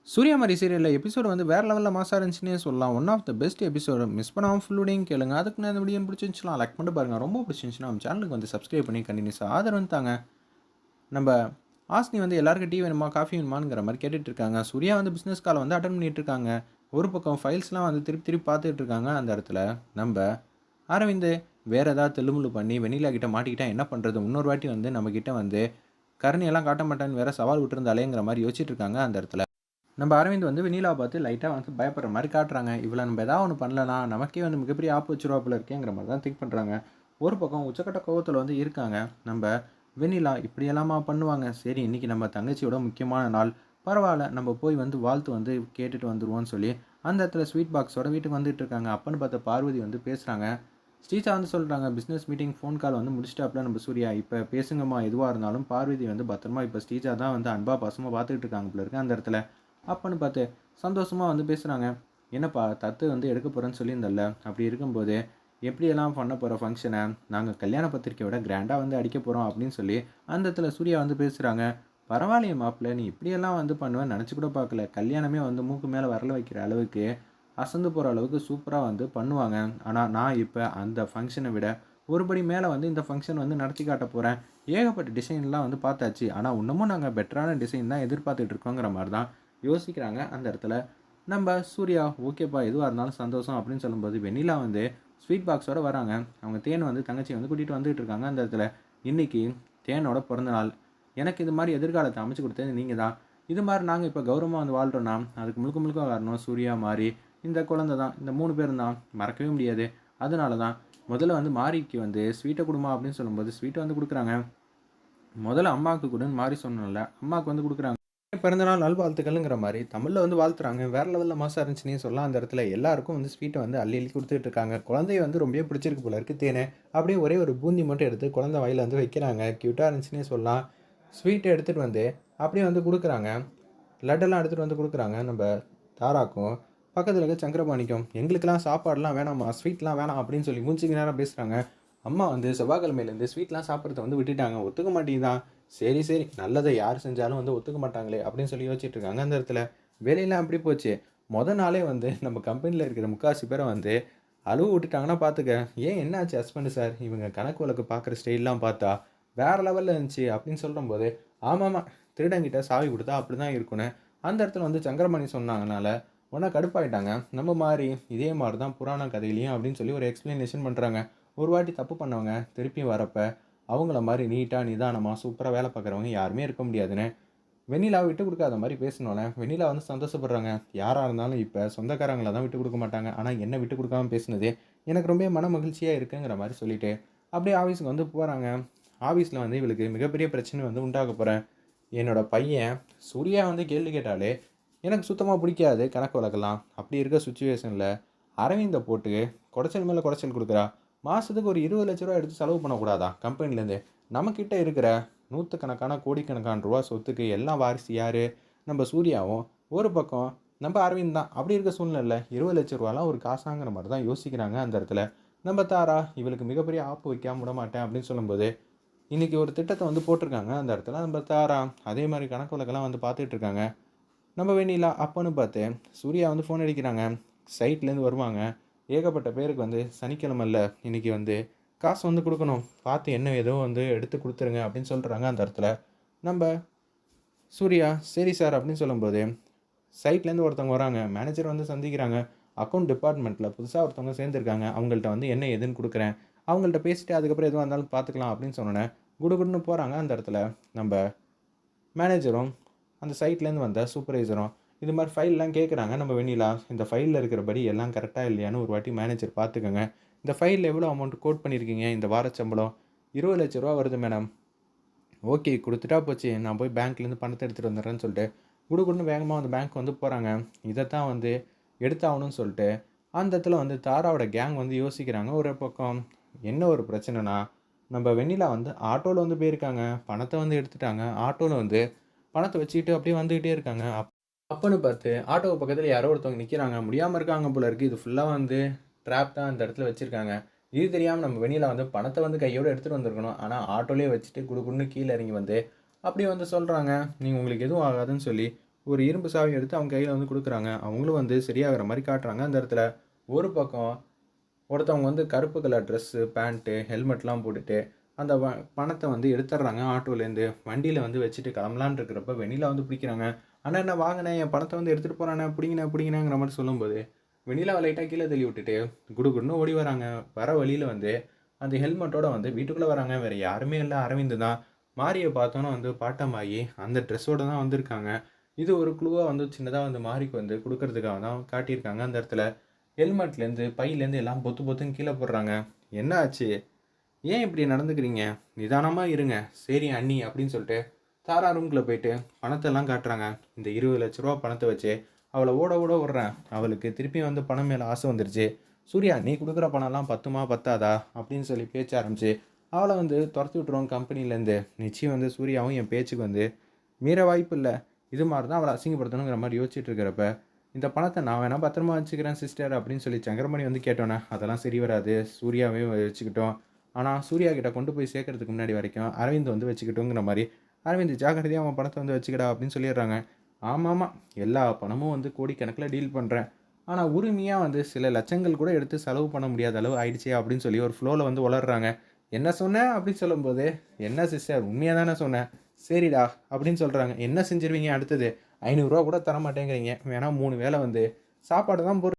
சூர்யாமாரி சீரியல்ல எபிசோடு வந்து வேற லெவல்ல மாஸா இருந்துச்சுன்னே சொல்லலாம். One of the best episode. Miss பண்ணாம ஃபுல்லோடையும் கேளுங்க. அதுக்கு நான் இந்த வீடியோ பிடிச்சிருந்துச்சுனா லைக் பண்ணிட்டு பாருங்க. ரொம்ப பிடிச்சிருந்துச்சுனா நம்ம சேனலுக்கு வந்து சப்ஸ்கிரைப் பண்ணி கன்டினியூஸா ஆதரவு தாங்க. நம்ப ஹாசினி வந்து எல்லாருக்கும் டீ வேணுமா, காஃபி வேணுமாங்கிற மாரி கேட்டுட்டு இருக்காங்க. சூர்யா வந்து பிசினஸ் கால் வந்து அட்டெண்ட் பண்ணிட்டு இருக்காங்க. ஒரு பக்கம் ஃபைல்ஸ்லாம் வந்து திருப்பி திருப்பி பார்த்துட்டு இருக்காங்க. அந்த இடத்துல நம்ப அரவிந்த் வேற ஏதாவது தில்லுமுல்லு பண்ணி வெண்ணிலா கிட்ட மாட்டிக்கிட்டா என்ன பண்றது? இன்னொரு வாட்டி வந்து நம்ம கிட்ட வந்து கருணையெல்லாம் காட்ட மாட்டான்னு வேற சவால் விட்டுருந்தாலேங்கிற மாரி யோசிச்சுட்டு இருக்காங்க அந்த இடத்துல. நம்ம அரவிந்த் வந்து வெண்ணிலாவை பார்த்து லைட்டா வந்து பயப்படுற மாரி காட்டுறாங்க. இவள நம்ம ஏதாவது ஒண்ணு பண்ணலனா, நமக்கே வந்து மிகப்பெரிய ஆப்பு வச்சுருவா இருக்கேங்கிற மாரி தான் திங்க் பண்றாங்க. ஒரு பக்கம் உச்சக்கட்ட கோவத்துல வந்து இருக்காங்க. நம்ப வெண்ணிலா இப்படியெல்லாமா பண்ணுவாங்க? சரி இன்னைக்கு நம்ம தங்கச்சியோட முக்கியமான நாள். பரவால்ல நம்ம போய் வந்து வாழ்த்து வந்து கேட்டுட்டு வந்துருவோம்னு சொல்லி, அந்த இடத்துல ஸ்வீட் பாக்ஸோட வீட்டுக்கு வந்துட்டு இருக்காங்க. அப்பன்னு பார்த்த பார்வதி வந்து பேசுறாங்க. ஸ்ரீஜா வந்து சொல்றாங்க, பிசினஸ் மீட்டிங் ஃபோன் கால் வந்து முடிச்சிட்டாப்ல நம்ம சூர்யா. இப்ப பேசுங்கம்மா எதுவா இருந்தாலும். பார்வதி வந்து பத்திரமா இப்ப ஸ்ரீஜா தான் வந்து அன்பா, பாசமா பார்த்துக்கிட்டு இருக்காங்க போல இருக்கு அந்த இடத்துல. அப்பன்னு பார்த்து சந்தோஷமா வந்து பேசுறாங்க. "என்னப்பா தத்து வந்து எடுக்க போறேன்னு சொல்லியிருந்தல்ல. அப்படி இருக்கும்போது எப்படியெல்லாம் பண்ண போற ஃபங்ஷன? நாங்க கல்யாண பத்திரிக்கையோட கிராண்டா வந்து அடிக்கப் போறோம்." அப்படின்னு சொல்லி அந்த இடத்துல சூர்யா வந்து பேசுறாங்க. "பரவாயில்லையே மாப்ள, நீ இப்படியெல்லாம் வந்து பண்ணுவேன்னு நெனச்சு கூட பார்க்கல. கல்யாணமே வந்து மூக்கு மேல விரல வைக்கிற அளவுக்கு, அசந்து போற அளவுக்கு சூப்பரா வந்து பண்ணுவாங்க. ஆனா நான் இப்ப அந்த ஃபங்ஷன விட ஒரு படி மேல வந்து இந்த ஃபங்ஷன் வந்து நடத்தி காட்டப் போறேன். ஏகப்பட்ட டிசைன்லாம் வந்து பார்த்தாச்சு. ஆனா இன்னமும் நாங்க பெட்டரான டிசைன் தான் எதிர்பார்த்துட்டு இருக்கோங்கிற மாரி தான் யோசிக்கிறாங்க அந்த இடத்துல. நம்ப சூர்யா, "ஓகேப்பா எதுவா இருந்தாலும் சந்தோஷம்." அப்படின்னு சொல்லும்போது, வெண்ணிலா வந்து ஸ்வீட் பாக்ஸோட வராங்க. அவங்க தேன் வந்து தங்கச்சிய வந்து கூட்டிட்டு வந்துட்டு இருக்காங்க அந்த இடத்துல. "இன்னைக்கு தேனோட பிறந்த நாள். எனக்கு இது மாரி எதிர்காலத்த அமைச்சு குடுத்தது நீங்க தான். இது மாரி நாங்க இப்ப கௌரவமா வந்து வாழ்றோம்னா, அதுக்கு முழுக்க முழுக்க காரணம் சூர்யா, மாரி, இந்த குழந்தை தான். இந்த 3 பேரும் தான். மறக்கவே முடியாது. அதனால தான் முதல்ல வந்து மாரிக்கு வந்து ஸ்வீட்ட குடும்மா." அப்படின்னு சொல்லும்போது, ஸ்வீட்ட வந்து குடுக்குறாங்க. முதல்ல அம்மாவுக்கு குடுன்னு மாரி சொன்னேன்ல, அம்மாவுக்கு வந்து குடுக்குறாங்க. பிறந்தநாள் நல்வாழ்த்துக்கள்ங்கிற மாரி தமிழ்ல வந்து வாழ்த்துறாங்க. வேற லெவல்ல மாஸா இருந்துச்சுன்னே சொல்லலாம். அந்த இடத்துல எல்லாருக்கும் வந்து ஸ்வீட்ட வந்து அள்ளி அள்ளி குடுத்துட்டு இருக்காங்க. குழந்தைய வந்து ரொம்பவே பிடிச்சிருக்கு போல இருக்கு தேனு. அப்படியே ஒரே ஒரு பூந்தி மட்டும் எடுத்து குழந்தை வாயில வந்து வைக்கிறாங்க. கியூட்டா இருந்துச்சுன்னே சொல்லலாம். ஸ்வீட்ட எடுத்துட்டு வந்து அப்படியே வந்து குடுக்குறாங்க. லட்டெல்லாம் எடுத்துட்டு வந்து குடுக்குறாங்க. நம்ப தாராக்கும், பக்கத்துல இருக்க சங்கரபாணிக்கும். "எங்களுக்கெல்லாம் சாப்பாடுலாம் வேணாம்மா, ஸ்வீட்லாம் வேணாம்." அப்படின்னு சொல்லி மூஞ்சிக்கு நேரா பேசுறாங்க. அம்மா வந்து செவ்வாய்க்கிழமையிலேருந்து ஸ்வீட்லாம் சாப்பிடுறத வந்து விட்டுட்டாங்க. ஒத்துக்க மாட்டேங்குதாம். சரி, சரி. நல்லத யார் செஞ்சாலும் வந்து ஒத்துக்க மாட்டாங்களே! அப்படின்னு சொல்லி யோசிச்சுட்டு இருக்காங்க அந்த இடத்துல. வேலையெல்லாம் எப்படி போச்சு? மொத நாளே வந்து நம்ம கம்பெனில இருக்கிற முக்காவாசி பேர வந்து அழுவ விட்டுட்டாங்கன்னா பார்த்துக்க. ஏன் என்னாச்சு ஹஸ்பண்ட் சார்? இவங்க கணக்கு வழக்கு பார்க்குற ஸ்டைல்லாம் பார்த்தா வேற லெவல்ல இருந்துச்சு அப்படின்னு சொல்லும்போது, ஆமாமா. திருடன்கிட்ட சாவி குடுத்தா அப்படிதான் இருக்கும்னு அந்த இடத்துல வந்து சங்கரமணி சொன்னதுனால உடனே கடுப்பாயிட்டாங்க. நம்ம மாரி இதே மாரி தான் புராண கதையிலயும் அப்படின்னு சொல்லி ஒரு எக்ஸ்ப்ளனேஷன் பண்றாங்க. ஒரு வாட்டி தப்பு பண்ணவங்க திருப்பியும் வரப்ப, அவங்கள மாரி நீட்டா, நிதானமா, சூப்பரா வேலை பார்க்குறவங்க யாருமே இருக்க முடியாதுன்னு, வெண்ணிலாவ விட்டுக் குடுக்காத மாரி பேசினோனே, வெண்ணிலா வந்து சந்தோஷப்படுறாங்க. யாரா இருந்தாலும் இப்ப சொந்தக்காரங்கள தான் விட்டுக் குடுக்க மாட்டாங்க. ஆனா என்ன விட்டுக் குடுக்காம பேசினது, எனக்கு ரொம்பவே மன மகிழ்ச்சியா இருக்குங்கிற மாரி சொல்லிட்டு, அப்படியே ஆஃபீஸ்க்கு வந்து போறாங்க. ஆஃபீஸ்ல வந்து இவளுக்கு மிகப்பெரிய பிரச்சனை வந்து உண்டாகப் போறேன். என்னோட பையன் சூர்யா வந்து கேள்வி கேட்டாலே, எனக்கு சுத்தமா பிடிக்காது கணக்கு வழக்கெல்லாம். அப்படி இருக்க சிச்சுவேஷன்ல அரவிந்த போட்டு குடைச்சல் மேல குடைச்சல் குடுக்குறா. மாசத்துக்கு ஒரு ரூ. 20,00,000 எடுத்து செலவு பண்ணக்கூடாதா கம்பெனிலேருந்து? நம்மகிட்ட இருக்கிற நூத்துக்கணக்கான, கோடிக்கணக்கான ரூபா சொத்துக்கு எல்லாம் வாரிசு யாரு? நம்ம சூர்யாவும். ஒரு பக்கம் நம்ம அரவிந்த் தான். அப்படி இருக்க சூழ்நிலையில ரூ. 20,00,000லாம் ஒரு காசாங்கிற மாரி தான் யோசிக்கிறாங்க அந்த இடத்துல. நம்ம தாரா இவளுக்கு மிகப்பெரிய ஆப்பு வைக்காம விடமாட்டேன் அப்படின்னு சொல்லும்போது, இன்னைக்கு ஒரு திட்டத்த வந்து போட்டிருக்காங்க அந்த இடத்துல. நம்ம தாரா அதே மாரி கணக்கு வழக்கெல்லாம் வந்து பார்த்துட்டு இருக்காங்க. நம்ம வெண்ணிலா அப்பன்னு பார்த்து சூர்யா வந்து ஃபோன் அடிக்கிறாங்க. சைட்லேருந்து வருவாங்க. ஏகப்பட்ட பேருக்கு வந்து சனிக்கிழமைல்ல இன்னைக்கு வந்து காசு வந்து குடுக்கணும். பார்த்து என்ன ஏதோ வந்து எடுத்து குடுத்துருங்க அப்படின்னு சொல்றாங்க அந்த இடத்துல. நம்ப சூர்யா, "சரி சார்" அப்படின்னு சொல்லும்போது, சைட்லேருந்து ஒருத்தவங்க வராங்க. மேனேஜர் வந்து சந்திக்கிறாங்க. அக்கவுண்ட் டிபார்ட்மெண்ட்ல புதுசா ஒருத்தவங்க சேர்ந்திருக்காங்க. அவங்கள்ட்ட வந்து என்ன ஏதுன்னு குடுக்குறேன். அவங்கள்ட்ட பேசிட்டு அதுக்கப்புறம் எதுவா இருந்தாலும் பார்த்துக்கலாம் அப்படின்னு சொன்னோனே, குடுகுடுன்னு போறாங்க அந்த இடத்துல. நம்ப மேனேஜரும், அந்த சைட்லேருந்து வந்த சூப்பர்வைசரும் இது மாரி ஃபைல்லாம் கேட்குறாங்க நம்ம வெண்ணிலா. இந்த ஃபைல்ல இருக்கிறபடி எல்லாம் கரெக்ட்டா இல்லையான்னு ஒரு வாட்டி மேனேஜர் பார்த்துக்கங்க. இந்த ஃபைல்ல எவ்வளோ அமௌண்ட் கோட் பண்ணியிருக்கீங்க இந்த வார சம்பளம்? ரூ. 20,00,000 வருது மேடம். ஓகே குடுத்துட்டா போச்சு. நான் போய் பேங்க்லேருந்து பணத்த எடுத்துட்டு வந்துடுறேன்னு சொல்லிட்டு, குடுகுடுன்னு வேகமா வந்து பேங்க் வந்து போறாங்க. இதத்தான் வந்து எடுத்தாகணும்னு சொல்லிட்டு, அந்த இடத்துல வந்து தாராவோட கேங் வந்து யோசிக்கிறாங்க. ஒரு பக்கம் என்ன ஒரு பிரச்சனைனா, நம்ம வெண்ணிலா வந்து ஆட்டோல வந்து போயிருக்காங்க. பணத்த வந்து எடுத்துட்டாங்க. ஆட்டோல வந்து பணத்த வச்சுக்கிட்டு அப்படியே வந்துகிட்டே இருக்காங்க. அப்பன்னு பார்த்து ஆட்டோ பக்கத்துல யாரோ ஒருத்தவங்க நிக்கிறாங்க. முடியாம இருக்காங்க போல இருக்கு. இது ஃபுல்லா வந்து ட்ராப் தான் அந்த இடத்துல வச்சிருக்காங்க. இது தெரியாம நம்ம வெண்ணிலா வந்து பணத்த வந்து கையோட எடுத்துட்டு வந்திருக்கணும். ஆனா ஆட்டோலயே வச்சுட்டு குடுகுடுன்னு கீழ இறங்கி வந்து அப்படியே வந்து சொல்றாங்க. நீங்க உங்களுக்கு எதுவும் ஆகாதுன்னு சொல்லி ஒரு இரும்பு சாவி எடுத்து அவங்க கையில் வந்து கொடுக்குறாங்க. அவங்களும் வந்து சரியாகிற மாதிரி காட்டுறாங்க. அந்த இடத்துல ஒரு பக்கம் ஒருத்தவங்க வந்து கருப்பு கலர் ட்ரெஸ்ஸு, பேண்ட்டு, ஹெல்மெட்லாம் போட்டுட்டு அந்த பணத்தை வந்து எடுத்துடுறாங்க ஆட்டோலேருந்து. வண்டியில் வந்து வச்சுட்டு கிளம்பலான்னு இருக்கிறப்ப வெண்ணிலா வந்து பிடிக்கிறாங்க. அண்ணா என்ன வாங்கினே என் பணத்தை வந்து எடுத்துகிட்டு போகிறானே பிடிங்கினேங்கிற மாதிரி சொல்லும்போது வெண்ணிலாவை லைட்டாக கீழே தள்ளி விட்டுட்டு குடுகுடுன்னு ஓடி வராங்க. வர வழியில் வந்து அந்த ஹெல்மெட்டோட வந்து வீட்டுக்குள்ளே வராங்க. வேறு யாருமே இல்லை, அரவிந்த் தான். மாரியை பார்த்தோன்னா வந்து பாட்டமாகி அந்த ட்ரெஸ்ஸோடு தான் வந்திருக்காங்க. இது ஒரு க்ளூவாக வந்து சின்னதாக வந்து மாரிக்கு வந்து கொடுக்கறதுக்காக தான் காட்டியிருக்காங்க. அந்த இடத்துல ஹெல்மெட்லேருந்து பையிலேருந்து எல்லாம் பொத்து பொத்துன்னு கீழே போடுறாங்க. என்ன ஆச்சு, ஏன் இப்படி நடந்துக்கிறீங்க, நிதானமாக இருங்க, சரி அண்ணி அப்படின்னு சொல்லிட்டு தாரா ரூம்குள்ளே போயிட்டு பணத்தெல்லாம் காட்டுறாங்க. இந்த 20 லட்ச ரூபா பணத்தை வச்சு அவளை ஓட ஓட விட்றேன். அவளுக்கு திருப்பி வந்து பணம் மேலே ஆசை வந்துருச்சு. சூர்யா நீ கொடுக்குற பணம்லாம் பத்துமா பத்தாதா அப்படின்னு சொல்லி பேச்ச ஆரம்பிச்சு அவளை வந்து துரத்தி விட்டுருவோம் கம்பெனிலேருந்து. நிச்சயம் வந்து சூர்யாவும் என் பேச்சுக்கு வந்து மீற வாய்ப்பு இல்லை. இது மாதிரி தான் அவளை அசிங்கப்படுத்தணுங்கிற மாதிரி யோசிச்சுட்டு இருக்கிறப்ப இந்த பணத்தை நான் வேணால் பத்திரமா வச்சுக்கிறேன் சிஸ்டர் அப்படின்னு சொல்லி சங்கரமணி வந்து கேட்டோன்னே அதெல்லாம் சரி வராது, சூர்யாவே வச்சுக்கிட்டோம். ஆனால் சூர்யா கிட்ட கொண்டு போய் சேர்க்கறதுக்கு முன்னாடி வரைக்கும் அரவிந்த் வந்து வச்சுக்கிட்டோங்கிற மாதிரி அரவிந்த் ஜாக்கிரதையாக அவன் பணத்தை வந்து வச்சுக்கிடா அப்படின்னு சொல்லிடுறாங்க. ஆமாம், எல்லா பணமும் வந்து கோடிக்கணக்கில் டீல் பண்ணுறேன். ஆனால் உரிமையாக வந்து சில லட்சங்கள் கூட எடுத்து செலவு பண்ண முடியாத அளவு ஆயிடுச்சே அப்படின்னு சொல்லி ஒரு ஃப்ளோவில் வந்து வளர்றாங்க. என்ன சொன்னேன் அப்படின்னு சொல்லும்போது என்ன சிஸ்டர் உண்மையாக தானே சொன்னேன், சரிடா அப்படின்னு சொல்கிறாங்க. என்ன செஞ்சிருவீங்க அடுத்தது, 500 ரூபா கூட தர மாட்டேங்கிறீங்க, வேணா 3 வேளை வந்து சாப்பாடு தான்